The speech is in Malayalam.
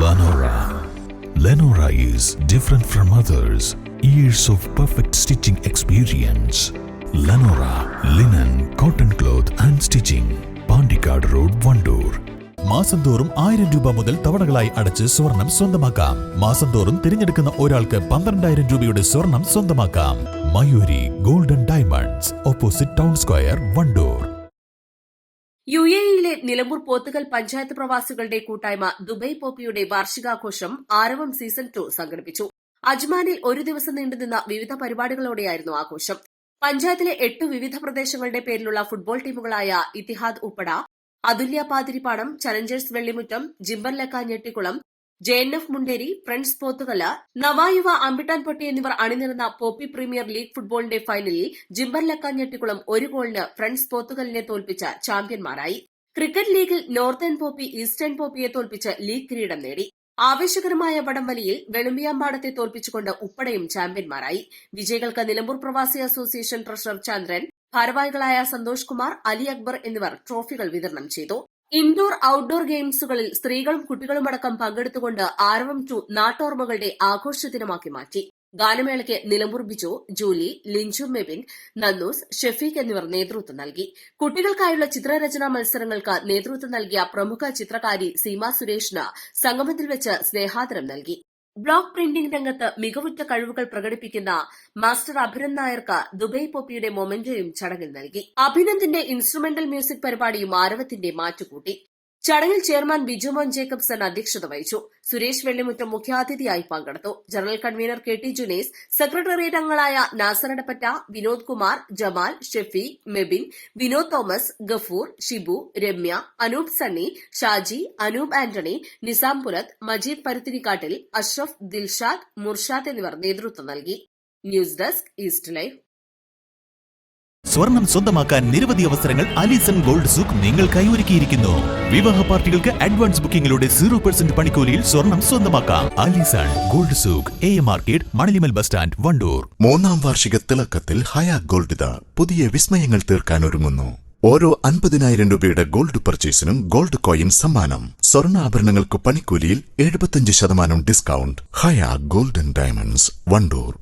Lenora. Lenora is different from others. Years of perfect stitching experience. Lenora linen, cotton cloth and stitching. Pandikad Road, Vandoor. മാസം തോറും 1000 രൂപ മുതൽ തവണകളായി അടച്ച് സ്വർണം സ്വന്തമാക്കാം. മാസം തോറും തിരഞ്ഞെടുക്കുന്ന ഒരാൾക്ക് 12,000 രൂപയുടെ സ്വർണം സ്വന്തമാക്കാം. Mayuri golden diamonds, opposite town square, Wandoor. യുഎഇയിലെ നിലമ്പൂർ പോത്തുകൽ പഞ്ചായത്ത് പ്രവാസികളുടെ കൂട്ടായ്മ ദുബൈ പോപ്പിയുടെ വാർഷികാഘോഷം ആരവം സീസൺ 2 സംഘടിപ്പിച്ചു. അജ്മാനിൽ ഒരു ദിവസം നീണ്ടുനിന്ന വിവിധ പരിപാടികളോടെയായിരുന്നു ആഘോഷം. പഞ്ചായത്തിലെ 8 വിവിധ പ്രദേശങ്ങളുടെ പേരിലുള്ള ഫുട്ബോൾ ടീമുകളായ ഇത്തിഹാദ് ഉപ്പട, അതുല്യ പാതിരിപ്പാടം, ചലഞ്ചേഴ്സ് വെള്ളിമുറ്റം, ജിംബർ ലക്ക ഞെട്ടിക്കുളം, JNF മുണ്ടേരി, ഫ്രണ്ട്സ് പോത്തുകല, നവായുവ അമ്പിട്ടാൻ പൊട്ടി എന്നിവർ അണിനിരന്ന പോപ്പി പ്രീമിയർ ലീഗ് ഫുട്ബോളിന്റെ ഫൈനലിൽ ജിംബർ ലക്ക ഞെട്ടിക്കുളം 1 ഗോളിന് ഫ്രണ്ട്സ് പോത്തുകലിനെ തോൽപ്പിച്ച് ചാമ്പ്യന്മാരായി. ക്രിക്കറ്റ് ലീഗിൽ നോർത്തേൺ പോപ്പി ഈസ്റ്റേൺ പോപ്പിയെ തോൽപ്പിച്ച് ലീഗ് കിരീടം നേടി. ആവേശകരമായ വടംവലിയിൽ വെളുമ്പിയാമ്പാടത്തെ തോൽപ്പിച്ചുകൊണ്ട് ഉപ്പടയും ചാമ്പ്യന്മാരായി. വിജയികൾക്ക് നിലമ്പൂർ പ്രവാസി അസോസിയേഷൻ ട്രഷറർ ചന്ദ്രൻ, ഭാരവാഹികളായ സന്തോഷ് കുമാർ, അലി അക്ബർ എന്നിവർ ട്രോഫികൾ വിതരണം ചെയ്തു. ഇൻഡോർ ഔട്ട്ഡോർ ഗെയിംസുകളിൽ സ്ത്രീകളും കുട്ടികളുമടക്കം പങ്കെടുത്തുകൊണ്ട് ആരവം 2 നാട്ടോർമ്മകളുടെ ആഘോഷദിനമാക്കി മാറ്റി. ഗാനമേളയ്ക്ക് നിലമ്പൂർ ബിജു, ജൂലി, ലിഞ്ചു മെബിൻ, നന്നൂസ്, ഷെഫീഖ് എന്നിവർ നേതൃത്വം നൽകി. കുട്ടികൾക്കായുള്ള ചിത്രരചനാ മത്സരങ്ങൾക്ക് നേതൃത്വം നൽകിയ പ്രമുഖ ചിത്രകാരി സീമ സുരേഷിന് സംഗമത്തിൽ വെച്ച് സ്നേഹാദരം നൽകി. ബ്ലോക്ക് പ്രിന്റിംഗ് രംഗത്ത് മികവുറ്റ കഴിവുകൾ പ്രകടിപ്പിക്കുന്ന മാസ്റ്റർ അഭിനന്ദ് നായർക്ക് ദുബൈ പോപ്പിയുടെ മൊമെന്റോയും ചടങ്ങിൽ നൽകി. അഭിനന്ദിന്റെ ഇൻസ്ട്രുമെന്റൽ മ്യൂസിക് പരിപാടിയും ആരവത്തിന്റെ മാറ്റുകൂട്ടി. ചടങ്ങിൽ ചെയർമാൻ ബിജുമോൻ ജേക്കബ്സൺ അധ്യക്ഷത വഹിച്ചു. സുരേഷ് വെള്ളിമുറ്റം മുഖ്യാതിഥിയായി പങ്കെടുത്തു. General convener KT Junaiz, secretariat അംഗങ്ങളായ നാസർ എടപ്പറ്റ, വിനോദ് കുമാർ, ജമാൽ, ഷെഫീഖ്, മെബിൻ, വിനോദ് തോമസ്, ഗഫൂർ, ഷിബു, രമ്യ, അനൂപ് സണ്ണി, ഷാജി, അനൂപ് ആന്റണി, നിസാം പുരത്ത്, മജീദ് പരുത്തിരിക്കാട്ടിൽ, അഷ്റഫ്, ദിൽഷാദ്, മുർഷാദ് എന്നിവർ നേതൃത്വം നൽകി. News desk, east live. സ്വർണം സ്വന്തമാക്കാൻ നിരവധി അവസരങ്ങൾ അലിസൺ ഗോൾഡ് സൂക്ക് നിങ്ങൾക്കായി ഒരുക്കിയിരിക്കുന്നു. വിവാഹ പാർട്ടികൾക്ക് അഡ്വാൻസ് ബുക്കിംഗിലൂടെ 0% പണിക്കൂലിയിൽ സ്വർണം സ്വന്തമാക്കാം. Alison gold souk, AM market, Manalimal bus stand, Wandoor. 3ാം വാർഷിക തിളക്കത്തിൽ ഹയാ ഗോൾഡ് പുതിയ വിസ്മയങ്ങൾ തീർക്കാൻ ഒരുങ്ങുന്നു. ഓരോ 50,000 രൂപയുടെ ഗോൾഡ് പർച്ചേസിനും ഗോൾഡ് കോയിൻ സമ്മാനം. സ്വർണ്ണാഭരണങ്ങൾക്ക് പണിക്കൂലിയിൽ 75% ഡിസ്കൗണ്ട്. ഹയാ ഗോൾഡൻ ഡയമണ്ട്സ്, വണ്ടൂർ.